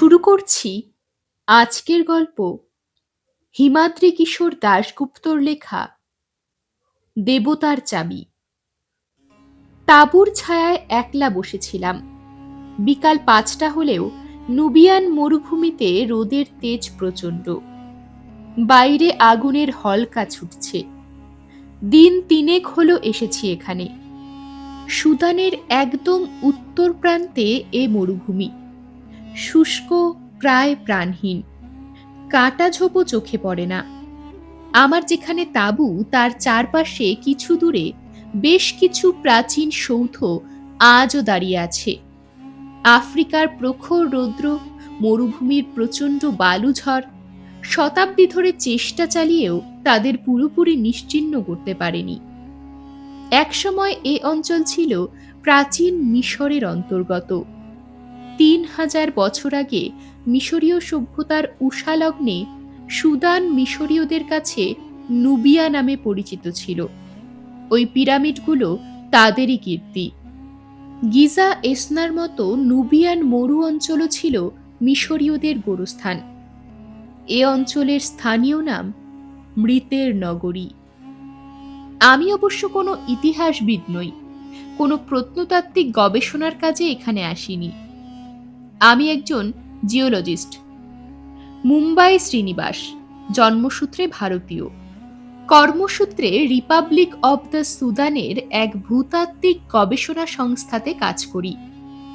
শুরু করছি আজকের গল্প হিমাদ্রি কিশোর দাশগুপ্তর লেখা দেবতার চাবি। তাঁবুর ছায়ায় একলা বসেছিলাম। বিকাল ৫টা হলেও নুবিয়ান মরুভূমিতে রোদের তেজ প্রচণ্ড। বাইরে আগুনের হলকা ছুটছে। দিন ৩ হলো এসেছি এখানে। সুদানের একদম উত্তর প্রান্তে এ মরুভূমি, শুষ্ক, প্রায় প্রাণহীন। কাঁটা ঝোপও চোখে পড়ে না। আমার যেখানে তাঁবু তার চারপাশে কিছু দূরে বেশ কিছু প্রাচীন সৌধ আজও দাঁড়িয়ে আছে। আফ্রিকার প্রখর রৌদ্র, মরুভূমির প্রচণ্ড বালুঝড় শতাব্দী ধরে চেষ্টা চালিয়েও তাদের পুরোপুরি নিশ্চিহ্ন করতে পারেনি। একসময় এ অঞ্চল ছিল প্রাচীন মিশরের অন্তর্গত। ৩,০০০ বছর আগে মিশরীয় সভ্যতার উষালগ্নে সুদান মিশরীয়দের কাছে নুবিয়া নামে পরিচিত ছিল। ওই পিরামিডগুলো তাদেরই কীর্তি। গিজা এসনার মতো নুবিয়ান মরু অঞ্চলও ছিল মিশরীয়দের গোরস্থান। এ অঞ্চলের স্থানীয় নাম মৃতের নগরী। আমি অবশ্য কোনো ইতিহাসবিদ নই, কোনো প্রত্নতাত্ত্বিক গবেষণার কাজে এখানে আসিনি। আমি একজন জিওলজিস্ট। মুম্বাই শ্রীনিবাস, জন্মসূত্রে ভারতীয়, কর্মসূত্রে রিপাবলিক অব দ্য সুদানের এক ভূতাত্ত্বিক গবেষণা সংস্থাতে কাজ করি।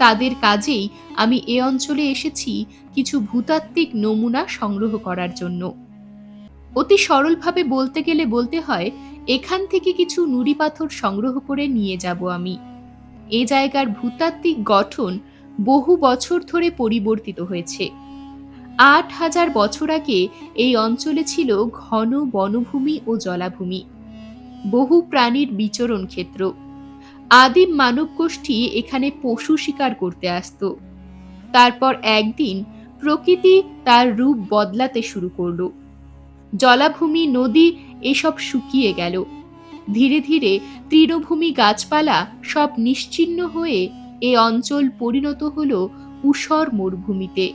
তাদের কাজেই আমি এ অঞ্চলে এসেছি কিছু ভূতাত্ত্বিক নমুনা সংগ্রহ করার জন্য। অতি সরলভাবে বলতে গেলে বলতে হয়, এখান থেকে কিছু নুড়ি পাথর সংগ্রহ করে নিয়ে যাব আমি। এ জায়গার ভূতাত্ত্বিক গঠন বহু বছর ধরে পরিবর্তিত হয়েছে। ৮,০০০ বছর আগে এই অঞ্চলে ছিল ঘন বনভূমি ও জলাভূমি, বহু প্রাণীর বিচরণ ক্ষেত্র। আদিম মানব গোষ্ঠী এখানে পশু শিকার করতে আসত। তারপর একদিন প্রকৃতি তার রূপ বদলাতে শুরু করল। জলাভূমি, নদী এসব শুকিয়ে গেল। ধীরে ধীরে তৃণভূমি, গাছপালা সব নিশ্চিহ্ন হয়ে এ অঞ্চল পরিণত হল ঊষর মরুভূমিতে।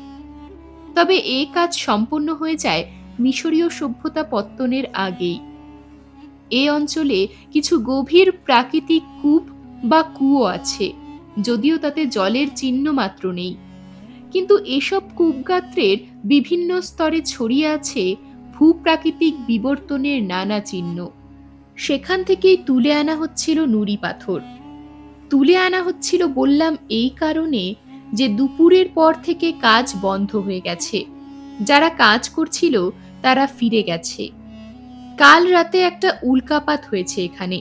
তবে এ কাজ সম্পন্ন হয়ে যায় মিশরীয় সভ্যতা পত্তনের আগেই। এ অঞ্চলে কিছু গভীর প্রাকৃতিক কূপ বা কুয়ো আছে, যদিও তাতে জলের চিহ্ন মাত্র নেই। কিন্তু এসব কূপগাত্রের বিভিন্ন স্তরে ছড়িয়ে আছে ভূপ্রাকৃতিক বিবর্তনের নানা চিহ্ন। সেখান থেকেই তুলে আনা হচ্ছিল নুড়ি পাথর। তুলে আনা হচ্ছিল বললাম এই কারণে যে দুপুরের পর থেকে কাজ বন্ধ হয়ে গেছে। যারা কাজ করছিল তারা ফিরে গেছে। কাল রাতে একটা উল্কাপাত হয়েছে এখানে।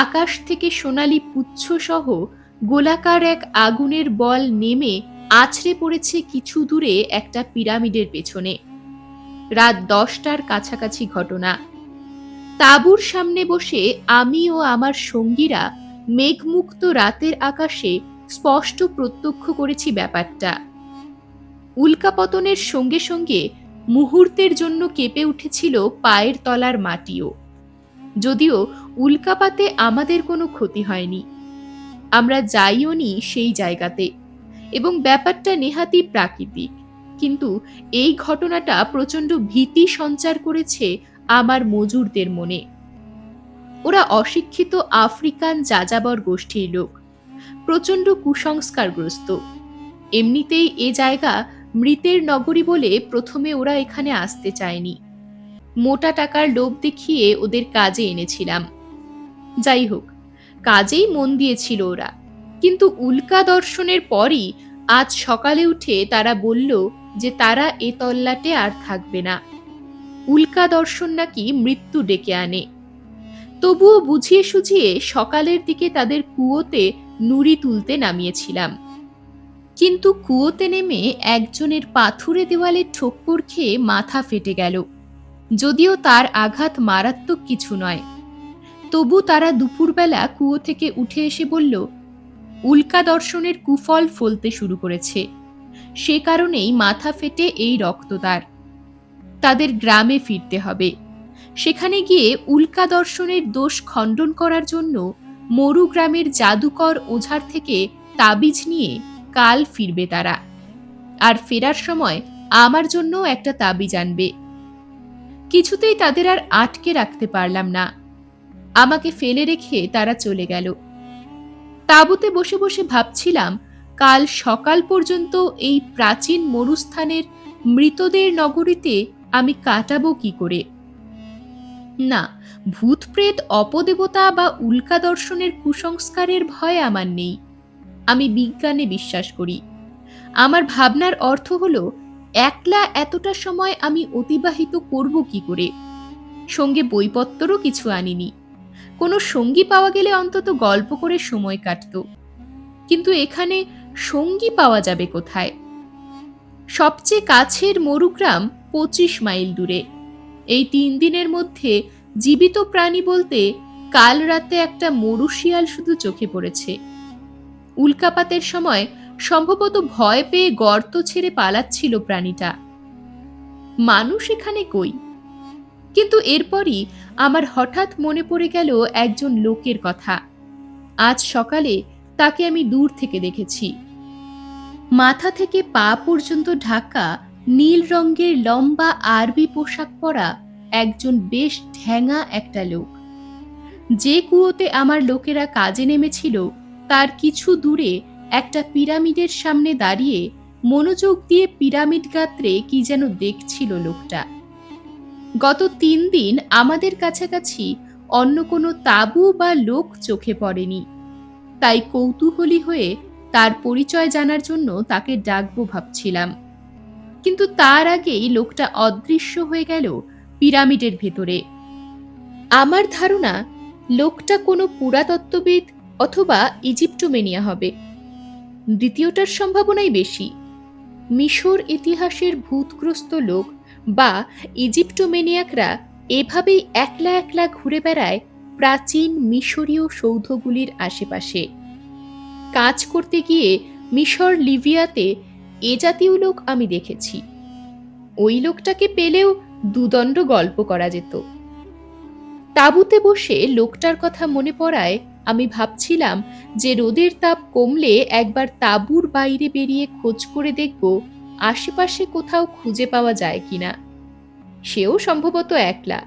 আকাশ থেকে সোনালি পুচ্ছ সহ গোলাকার এক আগুনের বল নেমে আছড়ে পড়েছে কিছু দূরে একটা পিরামিডের পেছনে। রাত ১০টার কাছাকাছি ঘটনা। তাঁবুর সামনে বসে আমি ও আমার সঙ্গীরা মেঘমুক্ত রাতের আকাশে স্পষ্ট প্রত্যক্ষ করেছি ব্যাপারটা। উল্কাপতনের সঙ্গে সঙ্গে মুহূর্তের জন্য কেঁপে উঠেছিল পায়ের তলার মাটিও। যদিও উল্কাপাতে আমাদের কোনো ক্ষতি হয়নি, আমরা যাইও নি সেই জায়গাতে, এবং ব্যাপারটা নেহাতি প্রাকৃতিক। কিন্তু এই ঘটনাটা প্রচণ্ড ভীতি সঞ্চার করেছে আমার মজুরদের মনে। ওরা অশিক্ষিত আফ্রিকান যাযাবর গোষ্ঠীর লোক, প্রচণ্ড কুসংস্কারগ্রস্ত। এমনিতেই এ জায়গা মৃতের নগরী বলে প্রথমে ওরা এখানে আসতে চায়নি। মোটা টাকার লোভ দেখিয়ে ওদের কাজে এনেছিলাম। যাই হোক, কাজেই মন দিয়েছিল ওরা। কিন্তু উল্কা দর্শনের পরই আজ সকালে উঠে তারা বলল যে তারা এ তল্লাটে আর থাকবে না। উল্কা দর্শন নাকি মৃত্যু ডেকে আনে। তবুও বুঝিয়ে সুঝিয়ে সকালের দিকে তাদের কুয়োতে নুড়ি তুলতে নামিয়েছিলাম। কিন্তু কুয়োতে নেমে একজনের পাথুরে দেওয়ালে ঠোক্কর খেয়ে মাথা ফেটে গেল। যদিও তার আঘাত মারাত্মক কিছু নয়, তবু তারা দুপুরবেলা কুয়ো থেকে উঠে এসে বলল উল্কা দর্শনের কুফল ফলতে শুরু করেছে। সে কারণেই মাথা ফেটে এই রক্তদার। তাদের গ্রামে ফিরতে হবে। সেখানে গিয়ে উল্কা দর্শনের দোষ খণ্ডন করার জন্য মরু গ্রামের জাদুকর ওঝার থেকে তাবিজ নিয়ে কাল ফিরবে তারা। আর ফেরার সময় আমার জন্য একটা তাবিজ আনবে। কিছুতেই তাদের আর আটকে রাখতে পারলাম না। আমাকে ফেলে রেখে তারা চলে গেল। তাঁবুতে বসে বসে ভাবছিলাম, কাল সকাল পর্যন্ত এই প্রাচীন মরুস্থানের মৃতদের নগরীতে আমি কাটাবো কি করে। না, ভূতপ্রেত, অপদেবতা বা উল্কা দর্শনের কুসংস্কারের ভয় আমার নেই। আমি বিজ্ঞানে বিশ্বাস করি। আমার ভাবনার অর্থ হলো, একলা এতটা সময় আমি অতিবাহিত করব কি করে। সঙ্গে বইপত্রও কিছু আনিনি। কোনো সঙ্গী পাওয়া গেলে অন্তত গল্প করে সময় কাটত। কিন্তু এখানে সঙ্গী পাওয়া যাবে কোথায়? সবচেয়ে কাছের মরুগ্রাম 25 মাইল দূরে। এই 3 দিনের মধ্যে জীবিত প্রাণী বলতে কাল রাতে একটা মরু শিয়াল শুধু চোখে পড়েছে। উল্কাপাতের সময় সম্ভবত ভয় পেয়ে গর্ত ছেড়ে পালাচ্ছিল প্রাণীটা। মানুষ এখানে কই? কিন্তু এরপরই আমার হঠাৎ মনে পড়ে গেল একজন লোকের কথা। আজ সকালে তাকে আমি দূর থেকে দেখেছি। মাথা থেকে পা পর্যন্ত ঢাকা নীল রঙের লম্বা আরবি পোশাক পরা একজন বেশ ঢ্যাঙা একটা লোক। যে কুয়োতে আমার লোকেরা কাজে নেমেছিল তার কিছু দূরে একটা পিরামিডের সামনে দাঁড়িয়ে মনোযোগ দিয়ে পিরামিড গাত্রে কি যেন দেখছিল লোকটা। গত 3 দিন আমাদের কাছাকাছি অন্য কোনো তাঁবু বা লোক চোখে পড়েনি। তাই কৌতূহলী হয়ে তার পরিচয় জানার জন্য তাকে ডাকবো ভাবছিলাম। কিন্তু তার আগেই লোকটা অদৃশ্য হয়ে গেল পিরামিডের ভেতরে। আমার ধারণা লোকটা কোনো পুরাতত্ত্ববিদ অথবা ইজিপ্টোমেনিয়া হবে। দ্বিতীয়টার সম্ভাবনাই বেশি। মিশর ইতিহাসের ভূতগ্রস্ত লোক বা ইজিপ্টোমেনিয়াকরা এভাবেই একলা একলা ঘুরে বেড়ায় প্রাচীন মিশরীয় সৌধগুলির আশেপাশে। কাজ করতে গিয়ে মিশর, লিবিয়াতে এ জাতীয় লোক আমি দেখেছি। ওই লোকটাকে পেলেও দুদণ্ড গল্প করা যেত। তাঁবুতে বসে লোকটার কথা মনে পড়ায় আমি ভাবছিলাম যে রোদের তাপ কমলে একবার তাঁবুর বাইরে বেরিয়ে খোঁজ করে দেখব আশেপাশে কোথাও খুঁজে পাওয়া যায় কিনা। সেও সম্ভবত একলা।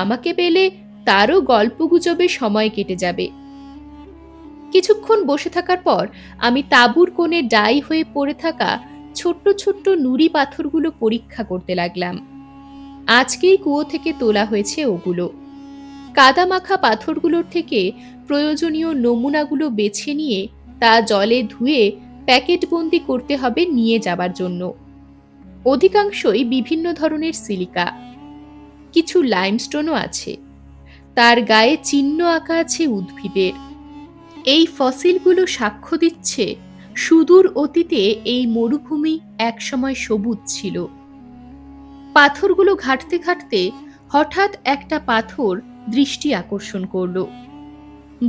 আমাকে পেলে তারও গল্পগুজবে সময় কেটে যাবে। কিছুক্ষণ বসে থাকার পর আমি তাঁবুর কোণে ডাই হয়ে পড়ে থাকা ছোট্ট ছোট্ট নুড়ি পাথরগুলো পরীক্ষা করতে লাগলাম। আজকেই কুয়ো থেকে তোলা হয়েছে ওগুলো। কাদামাখা পাথরগুলোর থেকে প্রয়োজনীয় নমুনাগুলো বেছে নিয়ে তা জলে ধুয়ে প্যাকেটবন্দি করতে হবে নিয়ে যাবার জন্য। অধিকাংশই বিভিন্ন ধরনের সিলিকা, কিছু লাইমস্টোনও আছে। তার গায়ে চিহ্ন আঁকা আছে উদ্ভিদের। এই ফসিলগুলো সাক্ষ্য দিচ্ছে সুদূর অতীতে এই মরুভূমি একসময় সবুজ ছিল। পাথরগুলো ঘাঁটতে ঘাঁটতে হঠাৎ একটা পাথর দৃষ্টি আকর্ষণ করল।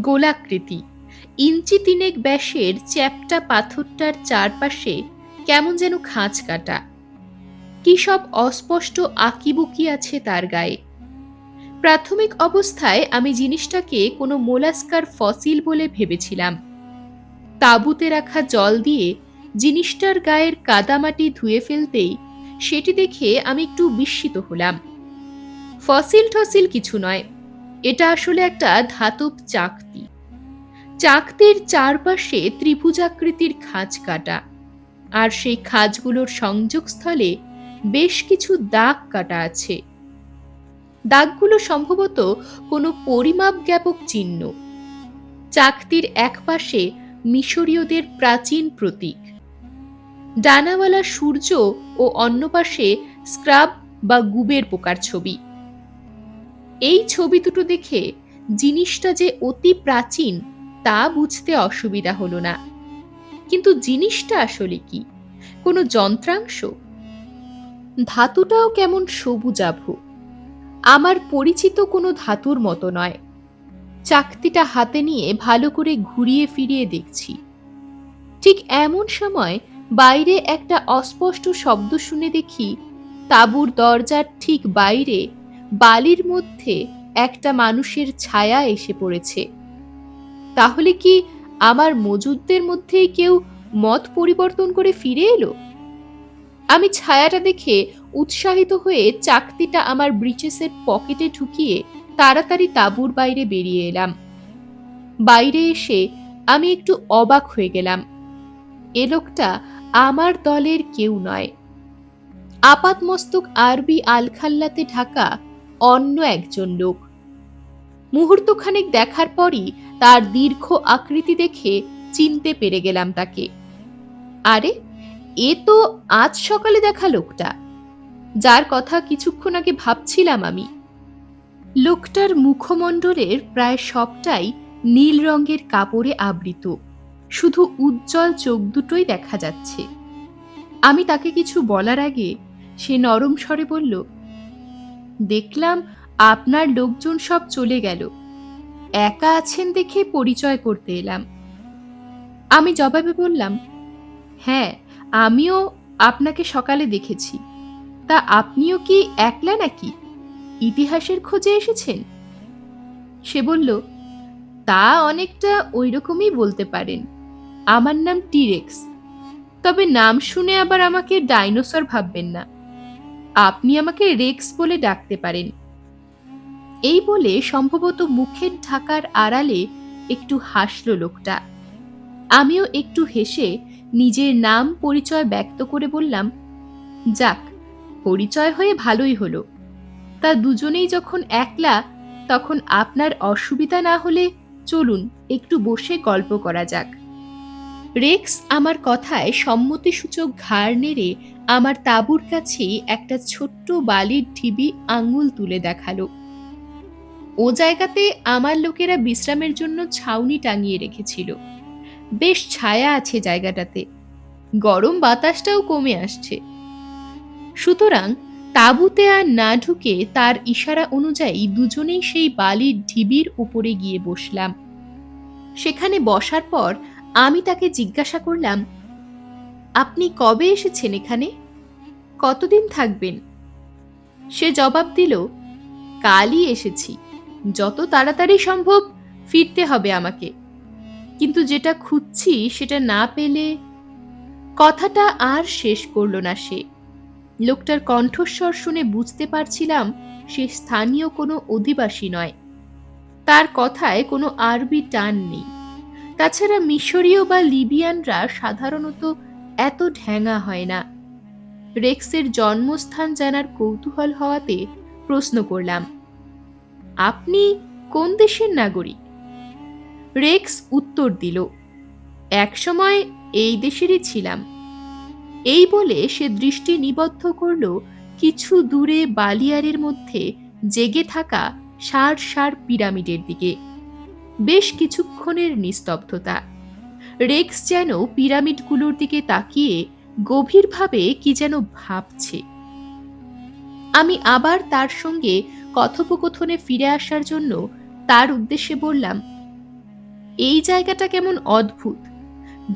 গোলাকৃতি, ইঞ্চি 3 ব্যাসের চ্যাপ্টা পাথরটার চারপাশে কেমন যেন খাঁজ কাটা। কি সব অস্পষ্ট আঁকিবুকি আছে তার গায়ে। প্রাথমিক অবস্থায় আমি জিনিসটাকে কোনো মোলাস্কার ফসিল বলে ভেবেছিলাম। তাঁবুতে রাখা জল দিয়ে জিনিসটার গায়ের কাদামাটি ধুয়ে ফেলতেই সেটি দেখে আমি একটু বিস্মিত হলাম। ফসিল টসিল কিছু নয়, এটা আসলে একটা ধাতব চাকতি। চাকতির চারপাশে ত্রিভুজাকৃতির খাঁজ কাটা, আর সেই খাঁজগুলোর সংযোগস্থলে বেশ কিছু দাগ কাটা আছে। দাগগুলো সম্ভবত কোনো পরিমাপ জ্ঞাপক চিহ্ন। চাকতির একপাশে মিশরীয়দের প্রাচীন প্রতীক, ডানাওয়ালা সূর্য ও অন্য পাশে স্ক্রাব বা গুবের পোকার ছবি। এই ছবি দুটো দেখে জিনিসটা যে অতি প্রাচীন তা বুঝতে অসুবিধা হলো না। কিন্তু জিনিসটা আসলে কি? কোনো যন্ত্রাংশ? ধাতুটাও কেমন সবুজাভ। আমার পরিচিত কোনো ধাতুর মতো নয়। চাকতিটা হাতে নিয়ে ভালো করে ঘুরিয়ে ফিরিয়ে দেখছি। ঠিক এমন সময় বাইরে একটা অস্পষ্ট শব্দ শুনে দেখি তাঁবুর দরজার ঠিক বাইরে বালির মধ্যে একটা মানুষের ছায়া এসে পড়েছে। তাহলে কি আমার মজুদদের মধ্যেই কেউ মত পরিবর্তন করে ফিরে এলো? আমি ছায়াটা দেখে উৎসাহিত হয়ে চাকতিটা আমার ব্রিচেসের পকেটে ঢুকিয়ে তাড়াতাড়ি তাঁবুর বাইরে বেরিয়ে এলাম। বাইরে এসে আমি একটু অবাক হয়ে গেলাম। এ লোকটা আমার দলের কেউ নয়, আপাতমস্তক আরবি আলখাল্লাতে ঢাকা অন্য একজন লোক। মুহূর্তখানেক দেখার পরই তার দীর্ঘ আকৃতি দেখে চিনতে পেরে গেলাম তাকে। আরে, এ তো আজ সকালে দেখা লোকটা, যার কথা কিছুক্ষণ আগে ভাবছিলাম আমি। লোকটার মুখমণ্ডলের প্রায় সবটাই নীল রঙের কাপড়ে আবৃত, শুধু উজ্জ্বল চোখ দুটোই দেখা যাচ্ছে। আমি তাকে কিছু বলার আগে সে নরম স্বরে বলল, দেখলাম আপনার লোকজন সব চলে গেল, একা আছেন দেখে পরিচয় করতে এলাম। আমি জবাবে বললাম, হ্যাঁ, আমিও আপনাকে সকালে দেখেছি। তা আপনিও কি একলা নাকি? ইতিহাসের খোঁজে এসেছেন? সে বলল, তা অনেকটা ওই রকমই বলতে পারেন। আমার নাম টিরেক্স, তবে নাম শুনে আবার আমাকে ডাইনোসর ভাববেন না। আপনি আমাকে রেক্স বলে ডাকতে পারেন। এই বলে সম্ভবত মুখের ঢাকার আড়ালে একটু হাসল লোকটা। আমিও একটু হেসে নিজের নাম পরিচয় ব্যক্ত করে বললাম, যাক, পরিচয় হয়ে ভালোই হলো। তা দুজনেই যখন একলা, তখন আপনার অসুবিধা না হলে চলুন একটু বসে গল্প করা যাক। রেক্স আমার কথায় সম্মতিসূচক ঘাড় নেড়ে আমার তাঁবুর কাছেই একটা ছোট্ট বালির ঢিবি আঙুল তুলে দেখালো। ও জায়গাতে আমার লোকেরা বিশ্রামের জন্য ছাউনি টাঙিয়ে রেখেছিল। বেশ ছায়া আছে জায়গাটাতে, গরম বাতাসটাও কমে আসছে। সুতরাং তাঁবুতে আর না ঢুকে তার ইশারা অনুযায়ী দুজনেই সেই বালির ঢিবির উপরে গিয়ে বসলাম। সেখানে বসার পর আমি তাকে জিজ্ঞাসা করলাম, আপনি কবে এসেছেন এখানে? কতদিন থাকবেন? সে জবাব দিল, কালই এসেছি, যত তাড়াতাড়ি সম্ভব ফিরতে হবে আমাকে, কিন্তু যেটা খুঁজছি সেটা না পেলে। কথাটা আর শেষ করল না সে। লোকটার কণ্ঠস্বর শুনে বুঝতে পারছিলাম সে স্থানীয় কোনো অধিবাসী নয়। তার কথায় কোনো আরবি টান নেই। তাছাড়া মিশরীয় বা লিবিয়ানরা সাধারণত এত ঢ্যাঙা হয় না। রেক্সের জন্মস্থান জানার কৌতূহল হওয়াতে প্রশ্ন করলাম, আপনি কোন দেশের নাগরিক? রেক্স উত্তর দিল, একসময় এই দেশেরই ছিলাম। এই বলে সে দৃষ্টি নিবদ্ধ করল কিছু দূরে বালিয়ারের মধ্যে জেগে থাকা সার সার পিরামিডের দিকে। বেশ কিছুক্ষণের নিস্তব্ধতা। রেক্স যেন পিরামিডগুলোর দিকে তাকিয়ে গভীরভাবে কি যেন ভাবছে। আমি আবার তার সঙ্গে কথোপকথনে ফিরে আসার জন্য তার উদ্দেশ্যে বললাম, এই জায়গাটা কেমন অদ্ভুত।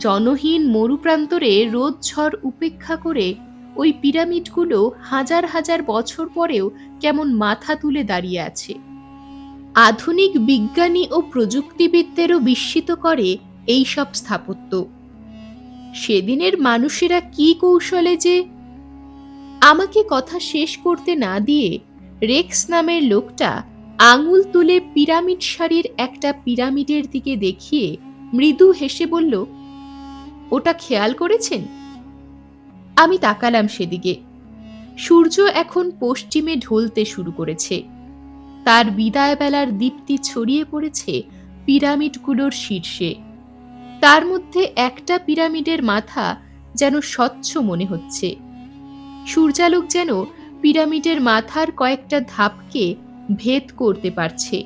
জনহীন মরুপ্রান্তরে রোদ ঝড় উপেক্ষা করে ওই পিরামিডগুলো হাজার হাজার বছর পরেও কেমন মাথা তুলে দাঁড়িয়ে আছে। আধুনিক বিজ্ঞানী ও প্রযুক্তিবিদদেরও বিস্মিত করে এই সব স্থাপত্য। সেদিনের মানুষেরা কি কৌশলে যে। আমাকে কথা শেষ করতে না দিয়ে রেক্স নামের লোকটা আঙুল তুলে পিরামিড সারির একটা পিরামিডের দিকে দেখিয়ে মৃদু হেসে বলল, ওটা খেয়াল করেছেন? আমি তাকালাম সেদিকে। সূর্য এখন পশ্চিমে ঢলতে শুরু করেছে। তার বিদায় বেলার দীপ্তি ছড়িয়ে পড়েছে পিরামিডগুলোর শীর্ষে। তার মধ্যে একটা পিরামিডের মাথা যেন স্বচ্ছ মনে হচ্ছে। সূর্যালোক যেন পিরামিডের মাথার কয়েকটা ধাপকে ভেদ করতে পারছে।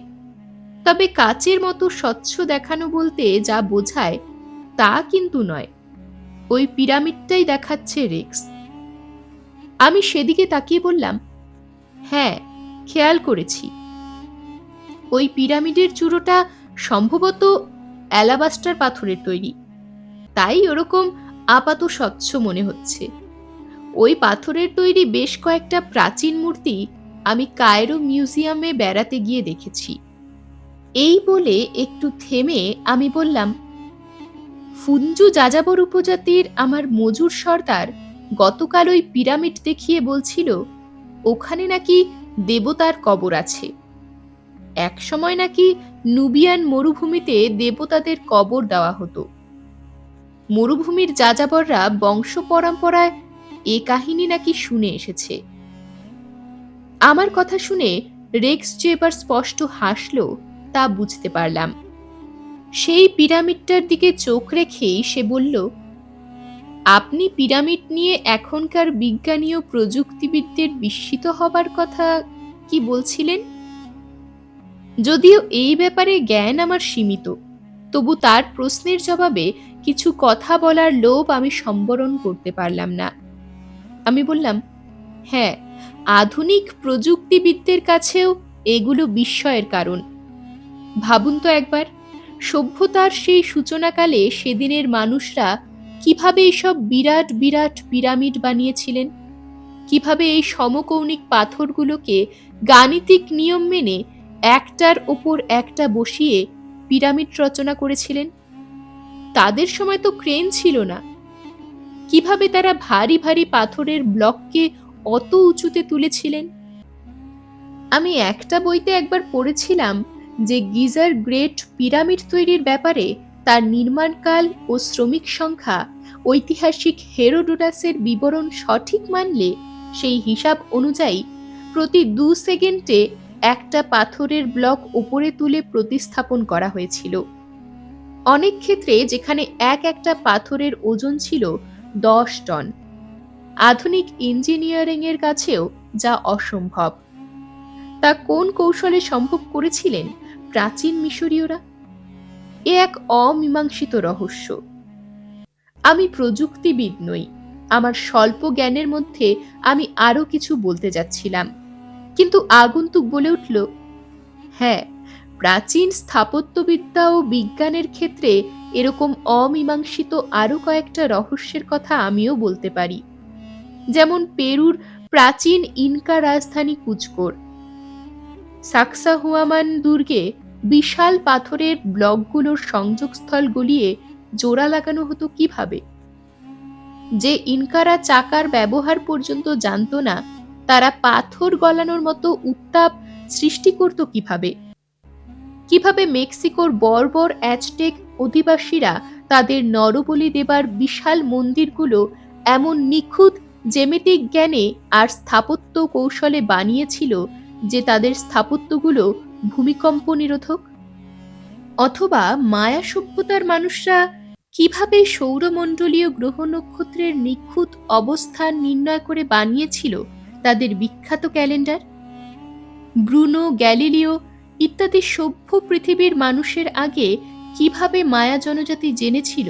তবে কাচের মতো স্বচ্ছ দেখানো বলতে যা বোঝায় তা কিন্তু নয়। ওই পিরামিডটাই দেখাচ্ছে রেক্স। আমি সেদিকে তাকিয়ে বললাম, হ্যাঁ, খেয়াল করেছি। ওই পিরামিডের চূড়োটা সম্ভবত অ্যালাবাস্টার পাথরের তৈরি, তাই ওরকম আপাত স্বচ্ছ মনে হচ্ছে। ওই পাথরের তৈরি বেশ কয়েকটা প্রাচীন মূর্তি আমি কায়রো মিউজিয়ামে বেড়াতে গিয়ে দেখেছি। এই বলে একটু থেমে আমি বললাম, ফুঞ্জু যাযাবর উপজাতির আমার মজুর সর্দার গতকাল ওই পিরামিড দেখিয়ে বলছিল ওখানে নাকি দেবতার কবর আছে। একসময় নাকি নুবিয়ান মরুভূমিতে দেবতাদের কবর দেওয়া হতো। মরুভূমির যাযাবররা বংশ পরম্পরায় এ কাহিনী নাকি শুনে এসেছে। আমার কথা শুনে রেক্স যে এবার স্পষ্ট হাসল তা বুঝতে পারলাম। সেই পিরামিডটার দিকে চোখ রেখেই সে বলল, আপনি পিরামিড নিয়ে এখনকার বিজ্ঞানী ও প্রযুক্তিবিদদের বিস্মিত হবার কথা কি বলছিলেন? যদিও এই ব্যাপারে জ্ঞান আমার সীমিত, তবু তার প্রশ্নের জবাবে কিছু কথা বলার লোভ আমি সম্বরণ করতে পারলাম না। আমি বললাম, হ্যাঁ, আধুনিক প্রযুক্তিবিদদের কাছেও এগুলো বিস্ময়ের কারণ। ভাবুন তো একবার, সভ্যতার সেই সূচনাকালে সেদিনের মানুষরা কিভাবে এইসব বিরাট বিরাট পিরামিড বানিয়েছিলেন, কিভাবে এই সমকৌণিক পাথরগুলোকে গাণিতিক নিয়ম মেনে একটার ওপর একটা বসিয়ে পিরামিড রচনা করেছিলেন। তাদের সময় তো ক্রেন ছিল না। কিভাবে তারা ভারী ভারী পাথরের ব্লককে অত উঁচুতে তুলেছিলেন? আমি একটা বইতে একবার পড়েছিলাম যে গিজার গ্রেট পিরামিড তৈরির ব্যাপারে তার নির্মাণকাল ও শ্রমিক সংখ্যা ঐতিহাসিক হেরোডোটাসের বিবরণ সঠিক মানলে সেই হিসাব অনুযায়ী প্রতি 2 সেকেন্ডে একটা পাথরের ব্লক ওপরে তুলে প্রতিস্থাপন করা হয়েছিল। অনেক ক্ষেত্রে যেখানে একটা পাথরের ওজন ছিল 10 টন, আধুনিক ইঞ্জিনিয়ারিং এর কাছেও যা অসম্ভব। তা কোন কৌশলে সম্ভব করেছিলেন প্রাচীন মিশরীয়রা? এ এক অমীমাংসিত রহস্য। আমি প্রযুক্তিবিদ নই, আমার স্বল্প জ্ঞানের মধ্যে আমি আরো কিছু বলতে যাচ্ছিলাম, কিন্তু আগন্তুক বলে উঠল, হ্যাঁ, প্রাচীন স্থাপত্যবিদ্যা ও বিজ্ঞানের ক্ষেত্রে এরকম অমীমাংসিত আরো কয়েকটা রহস্যের কথা আমিও বলতে পারি। যেমন পেরুর প্রাচীন ইনকা রাজধানী কুচকোর সাক্সাহুয়ামান দুর্গে বিশাল পাথরের ব্লকগুলোর সংযোগস্থল গলিয়ে জোড়া লাগানো হতো কিভাবে? যে ইনকারা চাকার ব্যবহার পর্যন্ত জানতো না, তারা পাথর গলানোর মতো উত্তাপ সৃষ্টি করত কিভাবে? কিভাবে মেক্সিকোর বর্বর অ্যাজটেক অধিবাসীরা তাদের নরবলি দেবার বিশাল মন্দিরগুলো এমন নিখুঁত জ্যামিতিক জ্ঞানে আর স্থাপত্য কৌশলে বানিয়েছিল যে তাদের স্থাপত্যগুলো ভূমিকম্প নিরোধক? অথবা মায়া সভ্যতার মানুষরা কিভাবে সৌরমণ্ডলীয় গ্রহ নক্ষত্রের নিখুঁত অবস্থান নির্ণয় করে বানিয়েছিল তাদের বিখ্যাত ক্যালেন্ডার? ব্রুনো, গ্যালিলিও ইত্যাদি সভ্য পৃথিবীর মানুষের আগে কিভাবে মায়া জনজাতি জেনেছিল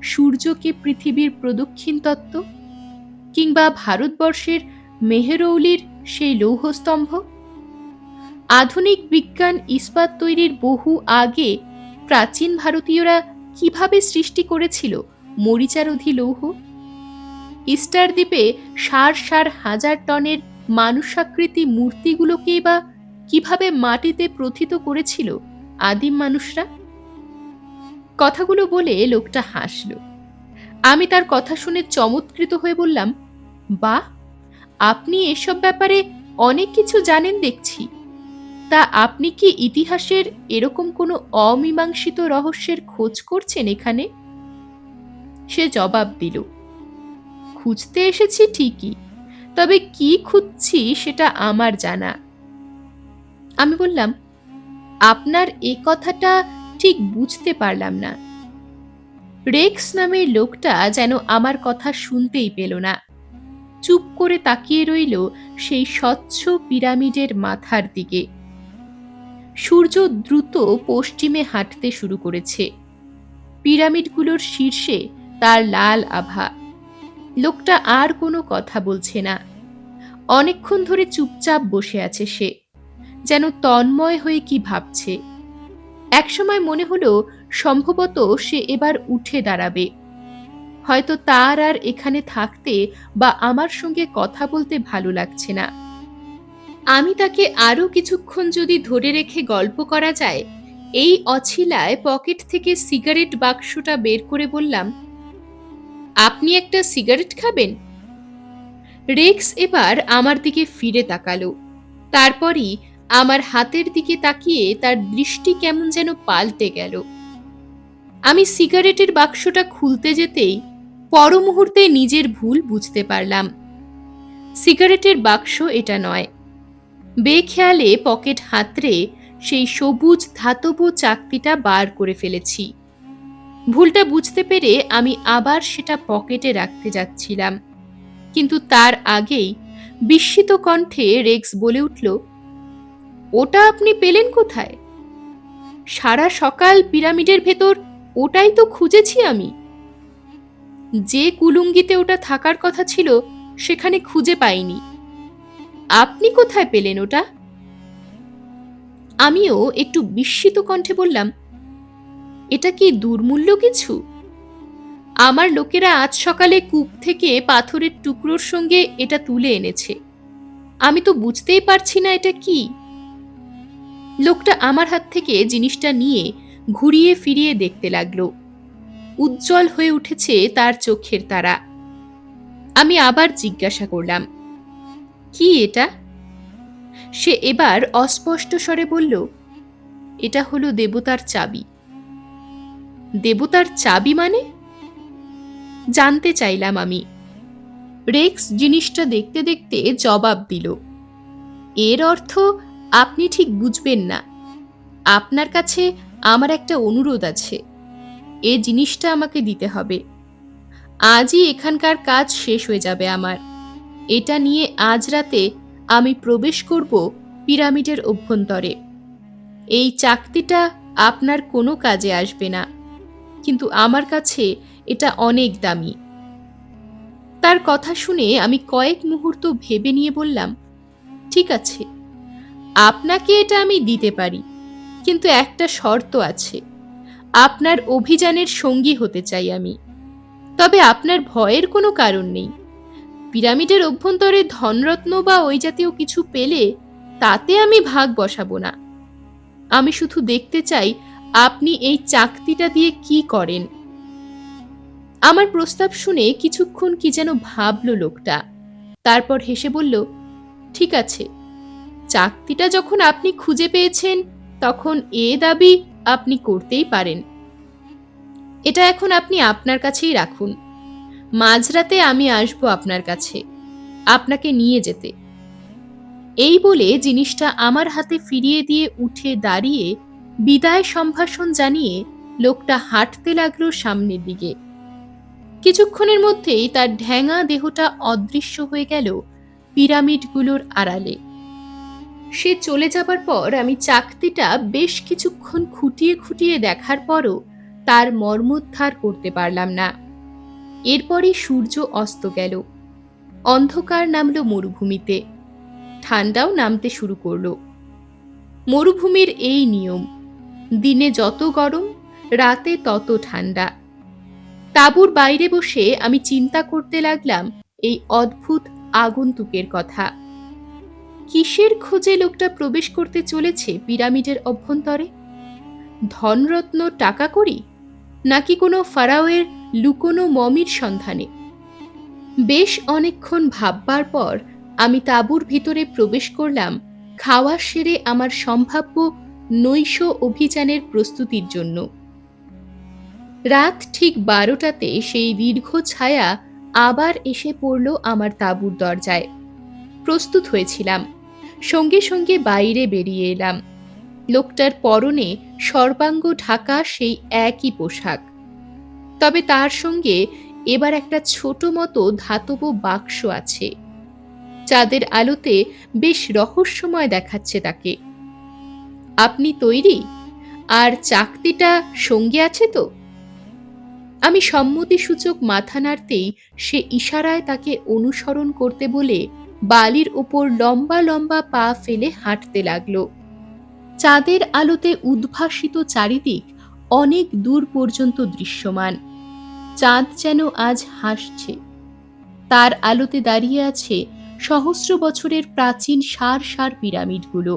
সূর্যকে পৃথিবীর প্রদক্ষিণ তত্ত্ব? কিংবা ভারতবর্ষের মেহেরৌলির সেই লৌহস্তম্ভ? আধুনিক বিজ্ঞান ইস্পাত তৈরির বহু আগে প্রাচীন ভারতীয়রা কিভাবে সৃষ্টি করেছিল মরিচারোধী লৌহ? ইস্টার দ্বীপে সার সার হাজার টনের মানুষাকৃতি মূর্তিগুলোকেই বা কিভাবে মাটিতে প্রথিত করেছিল আদিম মানুষরা? কথাগুলো বলে লোকটা হাসল। আমি তার কথা শুনে চমৎকৃত হয়ে বললাম, বাহ, আপনি এসব ব্যাপারে অনেক কিছু জানেন দেখছি। তা আপনি কি ইতিহাসের এরকম কোনো অমীমাংসিত রহস্যের খোঁজ করছেন এখানে? সে জবাব দিল, খুঁজতে এসেছি ঠিকই, তবে কি খুঁজছি সেটা আমার জানা। আমি বললাম, আপনার এ কথাটা ঠিক বুঝতে পারলাম না। রেক্স নামের লোকটা যেন আমার কথা শুনতেই পেল না। চুপ করে তাকিয়ে রইল সেই স্বচ্ছ পিরামিডের মাথার দিকে। সূর্য দ্রুত পশ্চিমে হাঁটতে শুরু করেছে। পিরামিডগুলোর শীর্ষে তার লাল আভা। লোকটা আর কোনো কথা বলছে না। অনেকক্ষণ ধরে চুপচাপ বসে আছে সে, যেন তন্ময় হয়ে কি ভাবছে। একসময় মনে হলো সম্ভবত সে এবার উঠে দাঁড়াবে। হয়তো তার আর এখানে থাকতে বা আমার সঙ্গে কথা বলতে ভালো লাগছে না। আমি তাকে আরো কিছুক্ষণ যদি ধরে রেখে গল্প করা যায়, এই অছিলায় পকেট থেকে সিগারেট বাক্সটা বের করে বললাম, আপনি একটা সিগারেট খাবেন? রেক্স এবার আমার দিকে ফিরে তাকালো। তারপরই আমার হাতের দিকে তাকিয়ে তার দৃষ্টি কেমন যেন পাল্টে গেল। আমি সিগারেটের বাক্সটা খুলতে যেতেই পর মুহূর্তে নিজের ভুল বুঝতে পারলাম। সিগারেটের বাক্স এটা নয়। বেখেয়ালে পকেট হাতড়ে সেই সবুজ ধাতব চাকতিটা বার করে ফেলেছি। ভুলটা বুঝতে পেরে আমি আবার সেটা পকেটে রাখতে যাচ্ছিলাম, কিন্তু তার আগেই বিস্মিত কণ্ঠে রেক্স বলে উঠল, ওটা আপনি পেলেন কোথায়? সারা সকাল পিরামিডের ভেতর ওটাই তো খুঁজেছি আমি। যে কুলুঙ্গিতে ওটা থাকার কথা ছিল সেখানে খুঁজে পাইনি। আপনি কোথায় পেলেন ওটা? আমিও একটু বিস্মিত কণ্ঠে বললাম, এটা কি দুর্মূল্য কিছু? আমার লোকেরা আজ সকালে কূপ থেকে পাথরের টুকরোর সঙ্গে এটা তুলে এনেছে। আমি তো বুঝতেই পারছি না এটা কি। লোকটা আমার হাত থেকে জিনিসটা নিয়ে ঘুরিয়ে ফিরিয়ে দেখতে লাগলো। উজ্জ্বল হয়ে উঠেছে তার চোখের তারা। আমি আবার জিজ্ঞাসা করলাম, কি এটা? সে এবার অস্পষ্ট স্বরে বলল, এটা হলো দেবতার চাবি। দেবতার চাবি মানে? জানতে চাইলাম আমি। রেক্স জিনিসটা দেখতে দেখতে জবাব দিল, এর অর্থ আপনি ঠিক বুঝবেন না। আপনার কাছে আমার একটা অনুরোধ আছে। এ জিনিসটা আমাকে দিতে হবে। আজই এখানকার কাজ শেষ হয়ে যাবে আমার। এটা নিয়ে আজ রাতে আমি প্রবেশ করব পিরামিডের অভ্যন্তরে। এই চাকতিটা আপনার কোনো কাজে আসবে না, কিন্তু আমার কাছে এটা অনেক দামি। তার কথা শুনে আমি কয়েক মুহূর্ত ভেবে নিয়ে বললাম, ঠিক আছে, আপনাকে এটা আমি দিতে পারি, কিন্তু একটা শর্ত আছে। আপনার অভিযানের সঙ্গী হতে চাই আমি। তবে আপনার ভয়ের কোনো কারণ নেই। পিরামিডের অভ্যন্তরে ধনরত্ন বা ওই জাতীয় কিছু পেলে তাতে আমি ভাগ বসাবো না। আমি শুধু দেখতে চাই আপনি এই চাকতিটা দিয়ে কি করেন। আমার প্রস্তাব শুনে কিছুক্ষণ কি যেন ভাবল লোকটা। তারপর হেসে বলল, ঠিক আছে, চাকতিটা যখন আপনি খুঁজে পেয়েছেন তখন এ দাবি আপনি করতেই পারেন। এটা এখন আপনি আপনার কাছেই রাখুন। মাঝরাতে আমি আসবো আপনার কাছে, আপনাকে নিয়ে যেতে। এই বলে জিনিসটা আমার হাতে ফিরিয়ে দিয়ে উঠে দাঁড়িয়ে বিদায় সম্ভাষণ জানিয়ে লোকটা হাঁটতে লাগলো সামনের দিকে। কিছুক্ষণের মধ্যেই তার ঢ্যাঙা দেহটা অদৃশ্য হয়ে গেল পিরামিডগুলোর আড়ালে। সে চলে যাবার পর আমি চাকতিটা বেশ কিছুক্ষণ খুঁটিয়ে খুঁটিয়ে দেখার পরও তার মর্মোদ্ধার করতে পারলাম না। এরপরই সূর্য অস্ত গেল। অন্ধকার নামলো মরুভূমিতে। ঠান্ডাও নামতে শুরু করলো। মরুভূমির এই নিয়ম, দিনে যত গরম, রাতে তত ঠান্ডা। তাঁবুর বাইরে বসে আমি চিন্তা করতে লাগলাম এই অদ্ভুত আগন্তুকের কথা। কিসের খোঁজে লোকটা প্রবেশ করতে চলেছে পিরামিডের অভ্যন্তরে? ধনরত্ন, টাকা কড়ি, নাকি কোনো ফারাওয়ের লুকোনো মমির সন্ধানে? বেশ অনেকক্ষণ ভাববার পর আমি তাঁবুর ভিতরে প্রবেশ করলাম খাওয়া সেরে আমার সম্ভাব্য নৈশ অভিযানের প্রস্তুতির জন্য। রাত ঠিক 12টাতে সেই দীর্ঘ ছায়া আবার এসে পড়ল আমার তাঁবুর দরজায়। প্রস্তুত হয়েছিলাম, সঙ্গে সঙ্গে বাইরে বেরিয়ে এলাম। লোকটার পরনে সর্বাঙ্গ ঢাকা সেই একই পোশাক, তবে তার সঙ্গে এবার একটা ছোট মতো ধাতব বাক্স আছে। চাঁদের আলোতে বেশ রহস্যময় দেখাচ্ছে তাকে। আপনি তৈরি? আর চাকতিটা সঙ্গে আছে তো? আমি সম্মতিসূচক মাথা নাড়তেই সে ইশারায় তাকে অনুসরণ করতে বলে বালির ওপর লম্বা লম্বা পা ফেলে হাঁটতে লাগলো। চাঁদের আলোতে উদ্ভাসিত চারিদিক অনেক দূর পর্যন্ত দৃশ্যমান। চাঁদ যেন আজ হাসছে। তার আলোতে দাঁড়িয়ে আছে সহস্র বছরের প্রাচীন সার সার পিরামিডগুলো।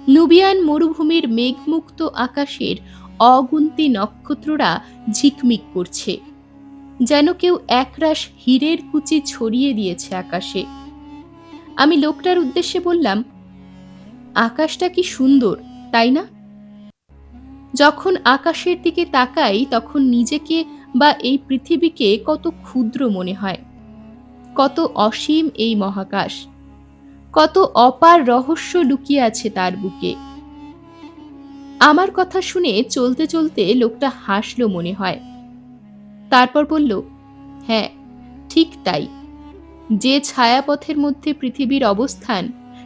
নুবিয়ান মরুভূমির মেঘমুক্ত আকাশের অগুন্তি নক্ষত্ররা ঝিকমিক করছে। যেন কেউ একরাশ হীরের কুচি ছড়িয়ে দিয়েছে আকাশে। আমি লোকটার উদ্দেশ্যে বললাম, আকাশটা কি সুন্দর, তাই না? যখন আকাশের দিকে তাকাই তখন নিজেকে বা এই পৃথিবীকে কত ক্ষুদ্র মনে হয়। কত অসীম এই মহাকাশ, কত অপার রহস্য লুকিয়ে আছে তার বুকে। আমার কথা শুনে চলতে চলতে লোকটা হাসল মনে হয়। তারপর বলল, হ্যাঁ, ঠিক তাই। যে ছায়াপথের মধ্যে পৃথিবীর অবস্থান,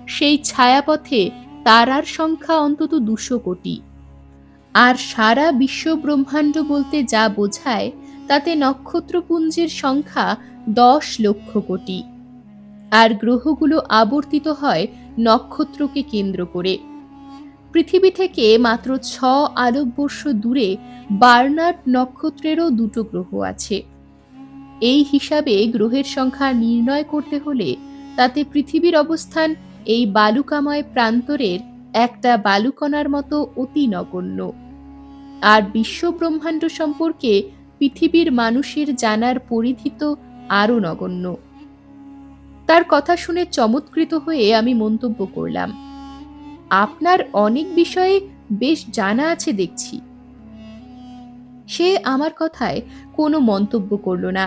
সেই ছায়াপথে তারার সংখ্যা অন্তত 200 কোটি। আর সারা বিশ্ব ব্রহ্মাণ্ড বলতে যা বোঝায় তাতে নক্ষত্রপুঞ্জের সংখ্যা 10 লক্ষ কোটি। আর গ্রহগুলো আবর্তিত হয় নক্ষত্রকে কেন্দ্র করে। পৃথিবী থেকে মাত্র 6 আলোকবর্ষ দূরে বার্নার্ড নক্ষত্রেরও 2টো গ্রহ আছে। এই হিসাবে গ্রহের সংখ্যা নির্ণয় করতে হলে তাতে পৃথিবীর অবস্থান এই বালুকাময় প্রান্তরের একটা বালুকণার মতো অতি নগণ্য। আর বিশ্ব ব্রহ্মাণ্ড সম্পর্কে পৃথিবীর মানুষের জানার পরিধি তো আরও নগণ্য। তার কথা শুনে চমৎকৃত হয়ে আমি মন্তব্য করলাম, আপনার অনেক বিষয়ে বেশ জানা আছে দেখছি। সে আমার কথায় কোনো মন্তব্য করল না।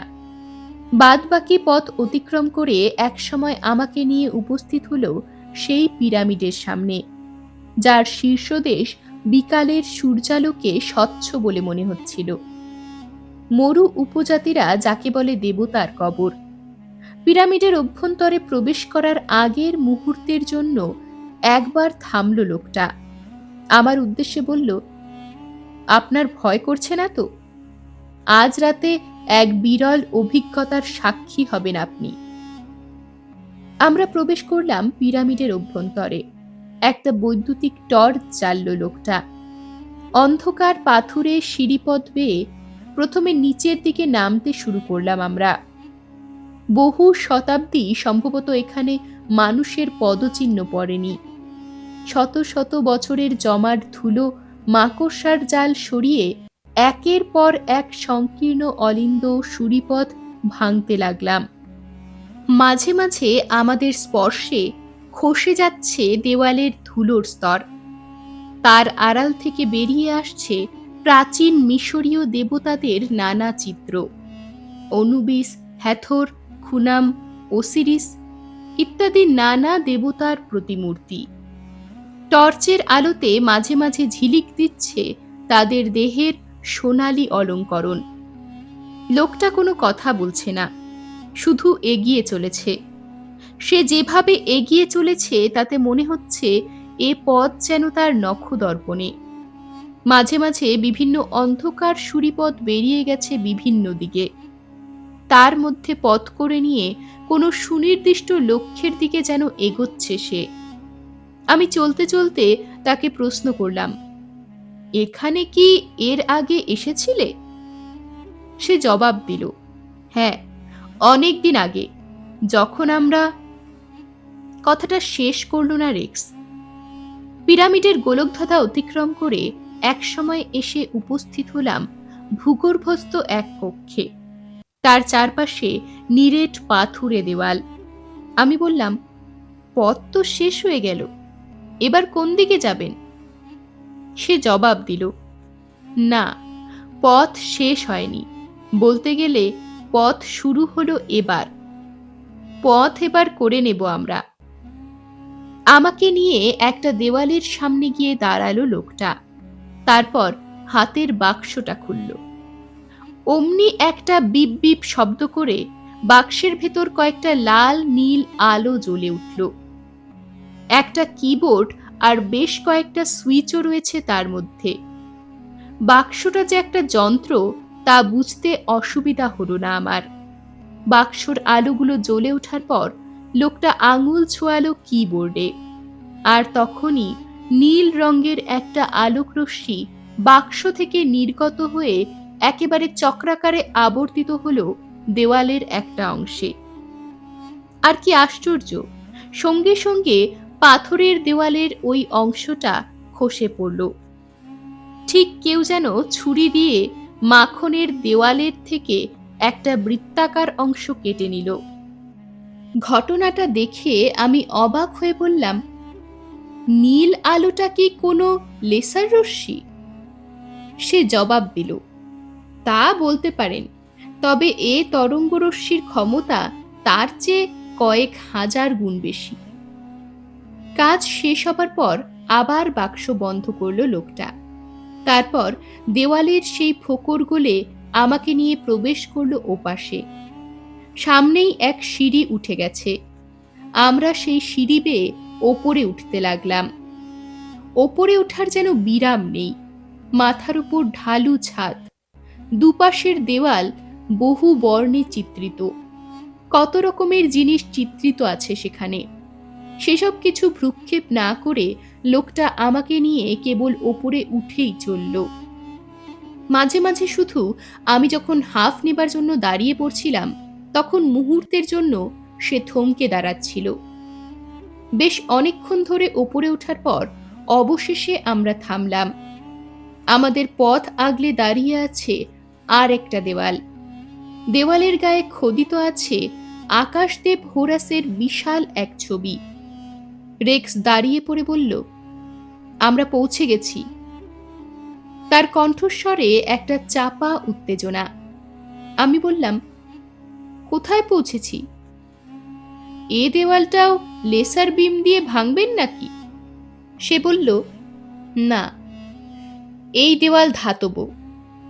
বাদবাকি পথ অতিক্রম করে একসময় আমাকে নিয়ে উপস্থিত হলো সেই পিরামিডের সামনে, যার শীর্ষদেশ বিকালের সূর্যালোকে স্বচ্ছ বলে মনে হচ্ছিল। মরু উপজাতিরা যাকে বলে দেবতার কবর। পিরামিডের অভ্যন্তরে প্রবেশ করার আগের মুহূর্তের জন্য একবার থামল লোকটা। আমার উদ্দেশ্যে বলল, আপনার ভয় করছে না তো? আজ রাতে এক বিরল অভিজ্ঞতার সাক্ষী হবেন আপনি। আমরা প্রবেশ করলাম পিরামিডের অভ্যন্তরে। একটা বৈদ্যুতিক টর্চ জ্বালল লোকটা। অন্ধকার পাথুরে সিঁড়িপথ বেয়ে প্রথমে নিচের দিকে নামতে শুরু করলাম আমরা। বহু শতাব্দী সম্ভবত এখানে মানুষের পদচিহ্ন পড়েনি। শত শত বছরের জমাট ধুলো মাকড়সার জাল সরিয়ে একের পর এক সংকীর্ণ অলিন্দ সুড়িপথ ভাঙতে লাগলাম। মাঝে মাঝে আমাদের স্পর্শে খসে যাচ্ছে দেওয়ালের ধুলোর স্তর। তার আড়াল থেকে বেরিয়ে আসছে প্রাচীন মিশরীয় দেবতাদের নানা চিত্র। অনুবিস, হ্যাথর, খুনাম, ওসিরিস ইত্যাদি নানা দেবতার প্রতিমূর্তি। টর্চের আলোতে মাঝে মাঝে ঝিলিক দিচ্ছে তাদের দেহের সোনালি অলঙ্করণ। লোকটা কোনো কথা বলছে না, শুধু এগিয়ে চলেছে। সে যেভাবে এগিয়ে চলেছে তাতে মনে হচ্ছে এ পথ যেন তার নখদর্পণে। মাঝে মাঝে বিভিন্ন অন্ধকার সুড়িপথ বেরিয়ে গেছে বিভিন্ন দিকে। তার মধ্যে পথ করে নিয়ে কোনো সুনির্দিষ্ট লক্ষ্যের দিকে যেন এগোচ্ছে সে। আমি চলতে চলতে তাকে প্রশ্ন করলাম, এখানে কি এর আগে এসেছিলে? সে জবাব দিল, হ্যাঁ, অনেক দিন আগে, যখন আমরা। কথাটা শেষ করল না রেক্স। পিরামিডের গোলকধাঁধা অতিক্রম করে একসময় এসে উপস্থিত হলাম ভূগর্ভস্থ এক কক্ষে। তার চারপাশে নিরেট পাথুরে দেওয়াল। আমি বললাম, পথ তো শেষ হয়ে গেল, এবার কোন দিকে যাবেন? সে জবাব দিল, না, পথ শেষ হয়নি, বলতে গেলে পথ শুরু হলো এবার। পথ এবার করে নেব আমরা। আমাকে নিয়ে একটা দেওয়ালের সামনে গিয়ে দাঁড়ালো লোকটা। তারপর হাতের বাক্সটা খুলল। অমনি একটা বিপ বিপ শব্দ করে বাক্সের ভেতর কয়েকটা লাল নীল আলো জ্বলে উঠল। একটা কিবোর্ড আর বেশ কয়েকটা সুইচও রয়েছে তার মধ্যে। বাক্সটা যে একটা যন্ত্র তা বুঝতে অসুবিধা হলো না আমার। বাক্সর আলোগুলো জ্বলে ওঠার পর লোকটা আঙুল ছোঁয়ালো কিবোর্ডে, আর তখনই নীল রঙের একটা আলোকরশ্মি বাক্স থেকে নির্গত হয়ে একেবারে চক্রাকারে আবর্তিত হলো দেওয়ালের একটা অংশে। আর কি আশ্চর্য, সঙ্গে সঙ্গে পাথরের দেওয়ালের ওই অংশটা খসে পড়ল। ঠিক কেউ যেন ছুরি দিয়ে মাখনের দেওয়ালের থেকে একটা বৃত্তাকার অংশ কেটে নিল। ঘটনাটা দেখে আমি অবাক হয়ে বললাম, নীল আলোটা কি কোনো লেসার রশ্মি? সে জবাব দিল, তা বলতে পারেন, তবে এ তরঙ্গরশ্মির ক্ষমতা তার চেয়ে কয়েক হাজার গুণ বেশি। কাজ শেষ হবার পর আবার বাক্স বন্ধ করল লোকটা। তারপর দেওয়ালের সেই ফোকর গলে আমাকে নিয়ে প্রবেশ করলো ওপাশে। সামনেই এক সিঁড়ি উঠে গেছে। আমরা সেই সিঁড়ি বেয়ে ওপরে উঠতে লাগলাম। ওপরে ওঠার যেন বিরাম নেই। মাথার উপর ঢালু ছাদ, দুপাশের দেওয়াল বহু বর্ণে চিত্রিত। কত রকমের জিনিস চিত্রিত আছে সেখানে। সেসব কিছু ভ্রুক্ষেপ না করে লোকটা আমাকে নিয়ে কেবল ওপরে উঠেই চলল। মাঝে মাঝে শুধু আমি যখন হাঁফ নেবার জন্য দাঁড়িয়ে পড়ছিলাম, তখন মুহূর্তের জন্য সে থমকে দাঁড়াচ্ছিল। বেশ অনেকক্ষণ ধরে ওপরে ওঠার পর অবশেষে আমরা থামলাম। আমাদের পথ আগলে দাঁড়িয়ে আছে আর একটা দেওয়াল। দেওয়ালের গায়ে খোদিত আছে আকাশদেব হোরাসের বিশাল এক ছবি। রেক্স দাঁড়িয়ে পড়ে বলল, আমরা পৌঁছে গেছি। তার কণ্ঠস্বরে একটা চাপা উত্তেজনা। আমি বললাম, কোথায় পৌঁছেছি? এ দেওয়ালটাও লেসার বিম দিয়ে ভাঙবেন নাকি? সে বলল, না, এই দেওয়াল ধাতব।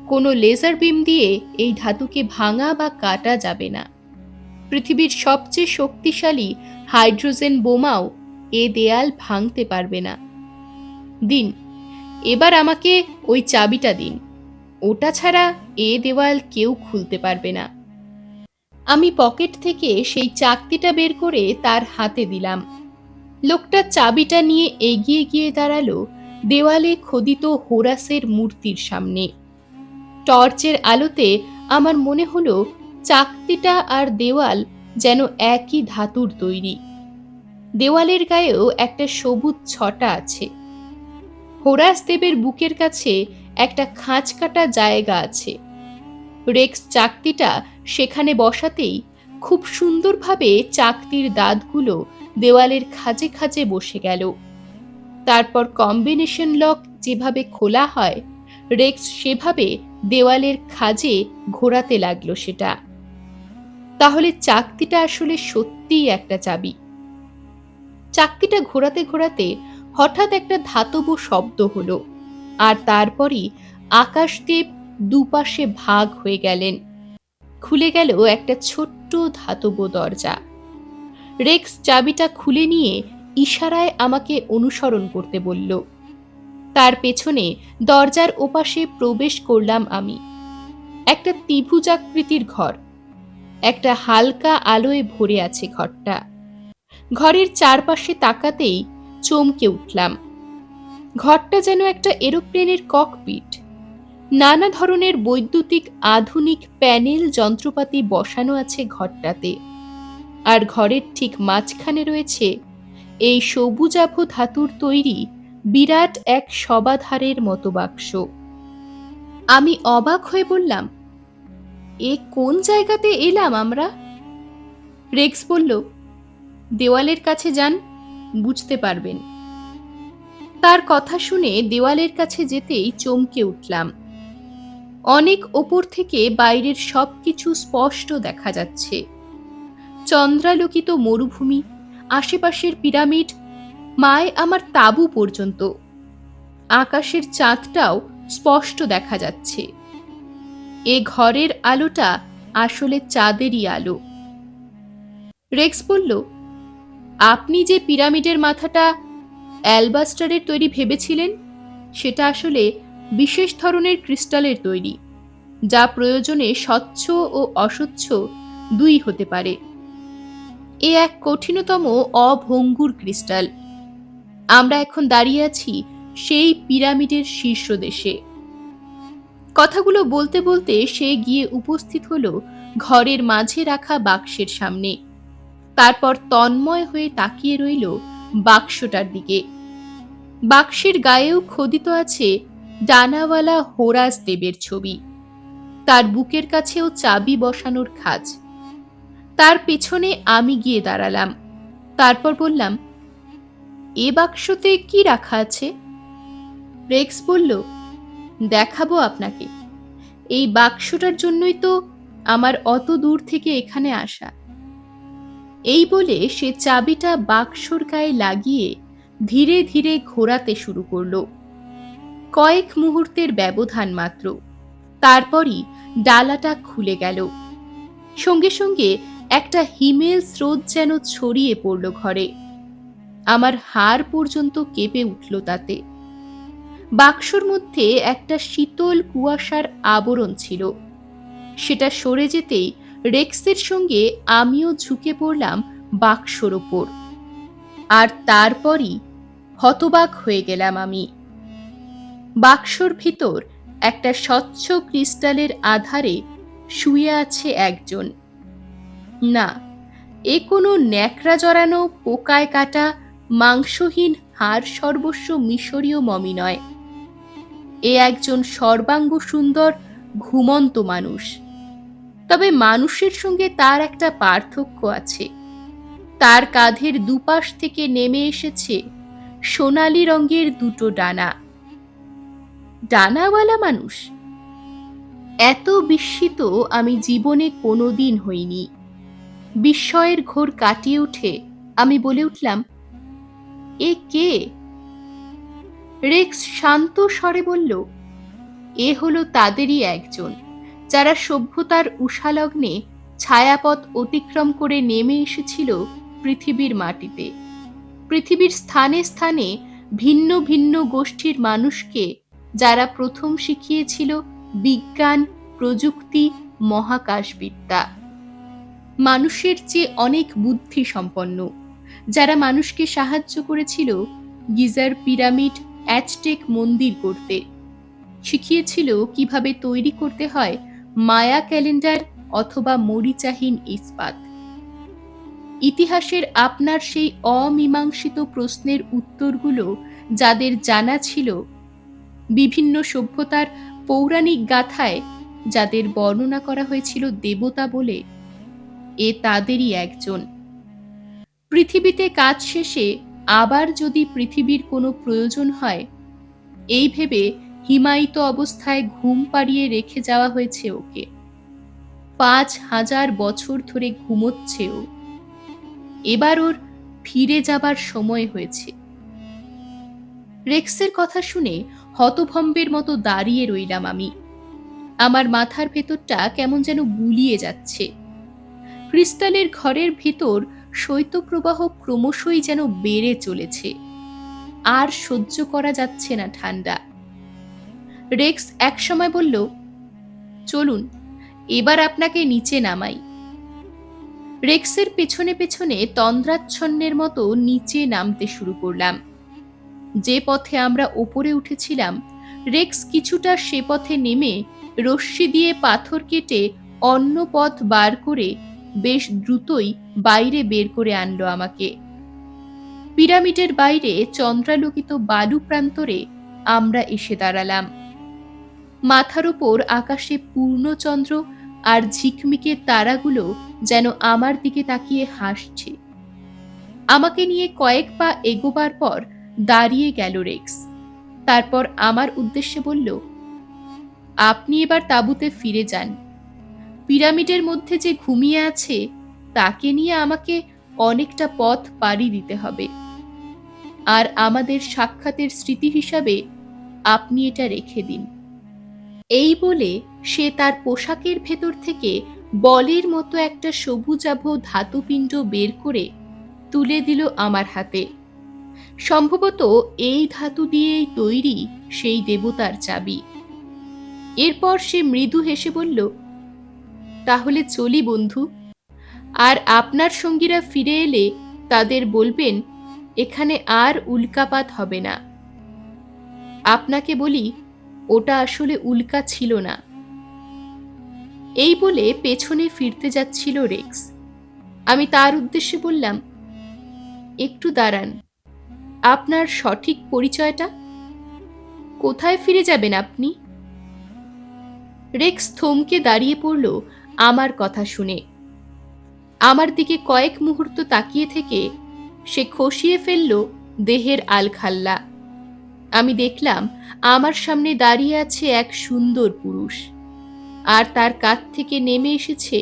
কোনো লেজার বিম দিয়ে এই ধাতুকে ভাঙা বা কাটা যাবে না। পৃথিবীর সবচেয়ে শক্তিশালী হাইড্রোজেন বোমাও এ দেয়াল ভাঙতে পারবে না। দিন, এবার আমাকে ওই চাবিটা দিন। ওটা ছাড়া এ দেওয়াল কেউ খুলতে পারবে না। আমি পকেট থেকে সেই চাকতিটা বের করে তার হাতে দিলাম। লোকটা চাবিটা নিয়ে এগিয়ে গিয়ে দাঁড়ালো দেওয়ালে খোদিত হোরাসের মূর্তির সামনে। টর্চের আলোতে আমার মনে হলো চাকতিটা আর দেওয়াল যেন একই ধাতুর তৈরি। দেওয়ালের গায়েও একটা সবুজ ছটা আছে। হোরাস দেবের বুকের কাছে একটা খাঁজ কাটা জায়গা আছে। রেক্স চাকতিটা সেখানে বসাতেই খুব সুন্দরভাবে চাকতির দাঁতগুলো দেওয়ালের খাঁজে খাঁজে বসে গেল। তারপর কম্বিনেশন লক যেভাবে খোলা হয়, রেক্স সেভাবে দেওয়ালের খাঁজে ঘোরাতে লাগলো সেটা। তাহলে চাকতিটা আসলে সত্যিই একটা চাবি। চাকতিটা ঘোরাতে ঘোরাতে হঠাৎ একটা ধাতব শব্দ হলো, আর তারপরই আকাশদেব দুপাশে ভাগ হয়ে গেলেন। খুলে গেল একটা ছোট্ট ধাতব দরজা। রেক্স চাবিটা খুলে নিয়ে ইশারায় আমাকে অনুসরণ করতে বলল। তার পেছনে দরজার ওপাশে প্রবেশ করলাম আমি। একটা ত্রিভুজাকৃতির ঘর। একটা হালকা আলোয় ভরে আছে ঘরটা। ঘরের চারপাশে তাকাতেই চমকে উঠলাম। ঘরটা যেন একটা এরোপ্লেনের ককপিট। নানা ধরনের বৈদ্যুতিক আধুনিক প্যানেল যন্ত্রপাতি বসানো আছে ঘরটাতে। আর ঘরের ঠিক মাঝখানে রয়েছে এই সবুজাভ ধাতুর তৈরি বিরাট এক শবাধারের মতো বাক্স। আমি অবাক হয়ে বললাম, এ কোন জায়গাতে এলাম আমরা? রেক্স বলল, দেওয়ালের কাছে যান, বুঝতে পারবেন। তার কথা শুনে দেওয়ালের কাছে যেতেই চমকে উঠলাম। অনেক ওপর থেকে বাইরের সবকিছু স্পষ্ট দেখা যাচ্ছে। চন্দ্রালোকিত মরুভূমি, আশেপাশের পিরামিড, মায় আমার তাঁবু পর্যন্ত। আকাশের চাঁদটাও স্পষ্ট দেখা যাচ্ছে। এ ঘরের আলোটা আসলে চাঁদেরই আলো। রেক্স বলল, আপনি যে পিরামিডের মাথাটা অ্যালবাস্টারের তৈরি ভেবেছিলেন, সেটা আসলে বিশেষ ধরনের ক্রিস্টালের তৈরি, যা প্রয়োজনে স্বচ্ছ ও অস্বচ্ছ দুই হতে পারে। এ এক কঠিনতম অভঙ্গুর ক্রিস্টাল। আমরা এখন দাঁড়িয়ে আছি সেই পিরামিডের শীর্ষদেশে। কথাগুলো বলতে বলতে সে গিয়ে উপস্থিত হলো ঘরের মাঝে রাখা বাক্সের সামনে। তারপর তন্ময় হয়ে তাকিয়ে রইল বাক্সটার দিকে। বাক্সের গায়েও খোদিত আছে ডানাওয়ালা হোরাস দেবের ছবি। তার বুকের কাছেও চাবি বসানোর খাঁজ। তার পেছনে আমি গিয়ে দাঁড়ালাম। তারপর বললাম, এ বাক্সতে কি রাখা আছে? রেক্স বলল, দেখাবো আপনাকে। এই বাক্সটার জন্যই তো আমার অত দূর থেকে এখানে আসা। এই বলে সে চাবিটা বাক্সর গায়ে লাগিয়ে ধীরে ধীরে ঘোরাতে শুরু করলো। কয়েক মুহূর্তের ব্যবধান মাত্র, তারপরই ডালাটা খুলে গেল। সঙ্গে সঙ্গে একটা হিমেল স্রোত যেন ছড়িয়ে পড়ল ঘরে। আমার হাড় পর্যন্ত কেঁপে উঠল তাতে। বাক্সর মধ্যে একটা শীতল কুয়াশার আবরণ ছিল। সেটা সরে যেতেই রেক্সের সঙ্গে আমিও ঝুঁকে পড়লাম বাক্সর ওপর। আর তারপরই হতবাক হয়ে গেলাম আমি। বাক্সর ভিতর একটা স্বচ্ছ ক্রিস্টালের আধারে শুয়ে আছে একজন। না, এ কোনো ন্যাকড়া জড়ানো, পোকায় কাটা, মাংসহীন হাড় সর্বস্ব মিশরীয় মমি নয়। এ একজন সর্বাঙ্গ সুন্দর ঘুমন্ত মানুষ। তবে মানুষের সঙ্গে তার একটা পার্থক্য আছে। তার কাঁধের দুপাশ থেকে নেমে এসেছে সোনালি রঙের দুটো ডানা। ডানাওয়ালা মানুষ! এত বিস্মিত আমি জীবনে কোনোদিন হইনি। বিস্ময়ের ঘোর কাটিয়ে উঠে আমি বলে উঠলাম, এ কে? রেক্স শান্ত স্বরে বলল, এ হলো তাদেরই একজন, যারা সভ্যতার উষালগ্নে ছায়াপথ অতিক্রম করে নেমে এসেছিল পৃথিবীর মাটিতে। পৃথিবীর স্থানে স্থানে ভিন্ন ভিন্ন গোষ্ঠীর মানুষকে যারা প্রথম শিখিয়েছিল বিজ্ঞান, প্রযুক্তি, মহাকাশবিদ্যা। মানুষের চেয়ে অনেক বুদ্ধি সম্পন্ন, যারা মানুষকে সাহায্য করেছিল গিজার পিরামিড, অ্যাজটেক মন্দির করতে, শিখিয়েছিল কিভাবে তৈরি করতে হয় মায়া ক্যালেন্ডার অথবা মরিচাহীন ইস্পাত। ইতিহাসের আপনার সেই অমীমাংসিত প্রশ্নের উত্তরগুলো যাদের জানা ছিল, বিভিন্ন সভ্যতার পৌরাণিক গাথায় যাদের বর্ণনা করা হয়েছিল দেবতা বলে, এ তাদেরই একজন। পৃথিবীতে কাজ শেষে আবার যদি পৃথিবীর কোনো প্রয়োজন হয়, এই ভেবে হিমায়িত অবস্থায় ঘুম পাড়িয়ে রেখে যাওয়া হয়েছে ওকে। ৫,০০০ বছর ধরে ঘুমোচ্ছে ও। এবার ওর ফিরে যাবার সময় হয়েছে। রেক্সের কথা শুনে হতভম্বের মতো দাঁড়িয়ে রইলাম আমি। আমার মাথার ভেতরটা কেমন যেন গুলিয়ে যাচ্ছে। ক্রিস্টালের ঘরের ভেতর শৈত্যপ্রবাহ ক্রমশই যেন বেড়ে চলেছে। আর সহ্য করা যাচ্ছে না ঠান্ডা। রেক্স একসময় বলল, চলুন এবার আপনাকে নিচে নামাই। রেক্সের পেছনে পেছনে তন্দ্রাচ্ছন্নের মতো নিচে নামতে শুরু করলাম। যে পথে আমরা ওপরে উঠেছিলাম, রেক্স কিছুটা সে পথে নেমে রশ্মি দিয়ে পাথর কেটে অন্য পথ বার করে বেশ দ্রুতই বাইরে বের করে আনলো আমাকে। পিরামিডের বাইরে চন্দ্রালোকিত বালু প্রান্তরে আমরা এসে দাঁড়ালাম। মাথার উপর আকাশে পূর্ণচন্দ্র আর ঝিকমিকে তারাগুলো যেন আমার দিকে তাকিয়ে হাসছে। আমাকে নিয়ে কয়েক পা এগোবার পর দাঁড়িয়ে গেল রেক্স। তারপর আমার উদ্দেশ্যে বলল, আপনি এবার তাঁবুতে ফিরে যান। পিরামিডের মধ্যে যে ঘুমিয়ে আছে তাকে নিয়ে আমাকে অনেকটা পথ পাড়ি দিতে হবে। আর আমাদের সাক্ষাতের স্মৃতি হিসাবে আপনি এটা রেখে দিন। এই বলে সে তার পোশাকের ভেতর থেকে বলের মতো একটা সবুজাভ ধাতুপিণ্ড বের করে তুলে দিল আমার হাতে। সম্ভবত এই ধাতু দিয়েই তৈরি সেই দেবতার চাবি। এরপর সে মৃদু হেসে বলল, তাহলে চলি বন্ধু। আর আপনার সঙ্গীরা ফিরে এলে তাদের বলবেন এখানে আর উল্কাপাত হবে না। আপনাকে বলি, ওটা আসলে উল্কা ছিল না। এই বলে পেছনে ফিরতে যাচ্ছিল রেক্স। আমি তার উদ্দেশ্যে বললাম, একটু দাঁড়ান, আপনার সঠিক পরিচয়টা? কোথায় ফিরে যাবেন আপনি? রেক্স থমকে দাঁড়িয়ে পড়ল আমার কথা শুনে। আমার দিকে কয়েক মুহূর্ত তাকিয়ে থেকে সে খসিয়ে ফেলল দেহের আলখাল্লা। আমি দেখলাম আমার সামনে দাঁড়িয়ে আছে এক সুন্দর পুরুষ, আর তার কাঁধ থেকে নেমে এসেছে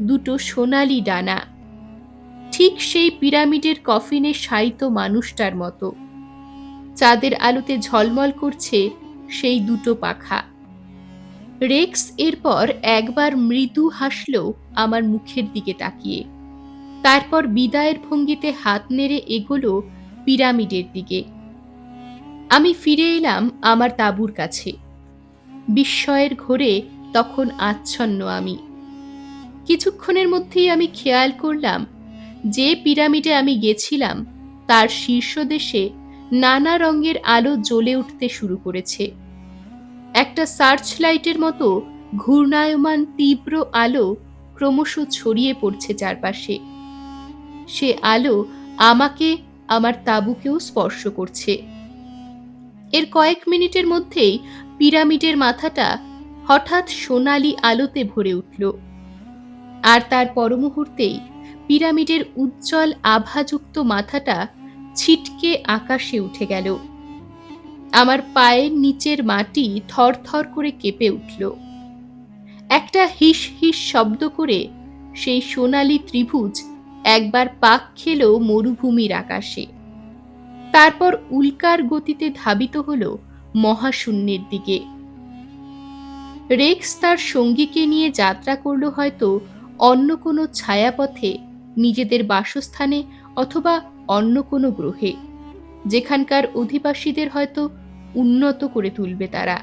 দুটো সোনালি ডানা, ঠিক সেই পিরামিডের কফিনে শায়িত মানুষটার মতো। চাঁদের আলোতে ঝলমল করছে সেই দুটো পাখা। রেক্স এরপর একবার মৃদু হাসল আমার মুখের দিকে তাকিয়ে, তারপর বিদায়ের ভঙ্গিতে হাত নেড়ে এগোলো পিরামিডের দিকে। আমি ফিরে এলাম আমার তাঁবুর কাছে। বিস্ময়ের ঘোরে তখন আচ্ছন্ন আমি। কিছুক্ষণের মধ্যেই আমি খেয়াল করলাম যে পিরামিডে আমি গেছিলাম তার শীর্ষদেশে নানা রঙের আলো জ্বলে উঠতে শুরু করেছে। একটা সার্চ লাইটের মতো ঘূর্ণায়মান তীব্র আলো ক্রমশ ছড়িয়ে পড়ছে চারপাশে। সে আলো আমাকে, আমার তাঁবুকেও স্পর্শ করছে। এর কয়েক মিনিটের মধ্যেই পিরামিডের মাথাটা হঠাৎ সোনালি আলোতে ভরে উঠল, আর তার পরমুহূর্তেই পিরামিডের উজ্জ্বল আভাযুক্ত মাথাটা ছিটকে আকাশে উঠে গেল। আমার পায়ের নিচের মাটি থরথর করে কেঁপে উঠল। একটা হিস হিস শব্দ করে সেই সোনালি ত্রিভুজ একবার পাক খেল মরুভূমির আকাশে, তারপর উল্কার গতিতে ধাবিত হল মহাশূন্যের দিকে। রেক্স তার সঙ্গীকে নিয়ে যাত্রা করল হয়তো অন্য কোনো ছায়াপথে, নিজেদের বাসস্থানে, অথবা অন্য কোনো গ্রহে, যেখানকার অধিবাসীদের হয়তো উন্নত করে তুলবে তারা।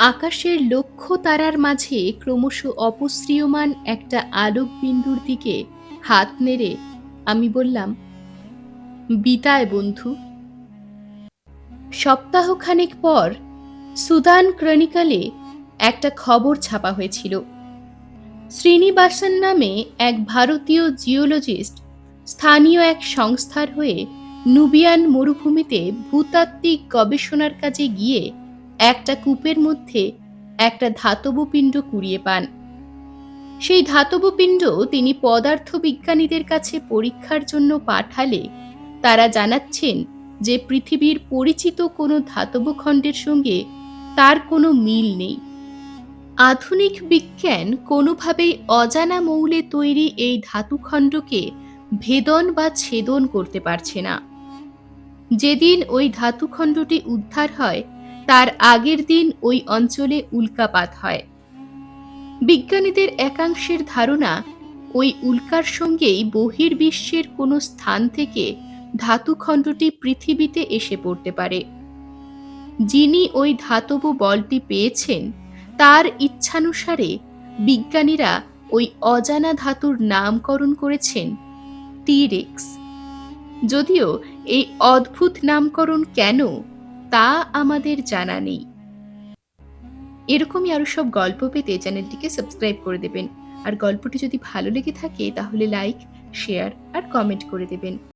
আকাশের লক্ষ তারার মাঝে ক্রমশ অপসৃয়মান একটা আলোক বিন্দুর দিকে হাত নেড়ে আমি বললাম, বিদায় বন্ধু। সপ্তাহখানেক পর সুদান ক্রনিকলে একটা খবর ছাপা হয়েছিল। শ্রীনিবাসন নামে এক ভারতীয় জিওলজিস্ট স্থানীয় এক সংস্থার হয়ে নুবিয়ান মরুভূমিতে ভূতাত্ত্বিক গবেষণার কাজে গিয়ে একটা কূপের মধ্যে একটা ধাতব পিণ্ড কুড়িয়ে পান। সেই ধাতব পিণ্ড তিনি পদার্থবিজ্ঞানীদের কাছে পরীক্ষার জন্য পাঠালে তারা জানাচ্ছেন যে পৃথিবীর পরিচিত কোনো ধাতব খণ্ডের সঙ্গে তার কোনো মিল নেই। আধুনিক বিজ্ঞান কোনোভাবেই অজানা মৌলে তৈরি এই ধাতুখণ্ডকে ভেদন বা ছেদন করতে পারছে না। যেদিন ওই ধাতুখণ্ডটি উদ্ধার হয় তার আগের দিন ওই অঞ্চলে উল্কাপাত হয়। বিজ্ঞানীদের একাংশের ধারণা ওই উল্কার সঙ্গেই বহির্বিশ্বের কোনো স্থান থেকে ধাতুখণ্ডটি পৃথিবীতে এসে পড়তে পারে। যিনি ওই ধাতব বলটি পেয়েছেন তার ইচ্ছানুসারে বিজ্ঞানীরা ওই অজানা ধাতুর নামকরণ করেছেন টি-রেক্স। যদিও এই অদ্ভুত নামকরণ কেন তা আমাদের জানা নেই। এরকমই আরো সব গল্প পেতে চ্যানেলটিকে সাবস্ক্রাইব করে দেবেন, আর গল্পটি যদি ভালো লেগে থাকে তাহলে লাইক, শেয়ার আর কমেন্ট করে দেবেন।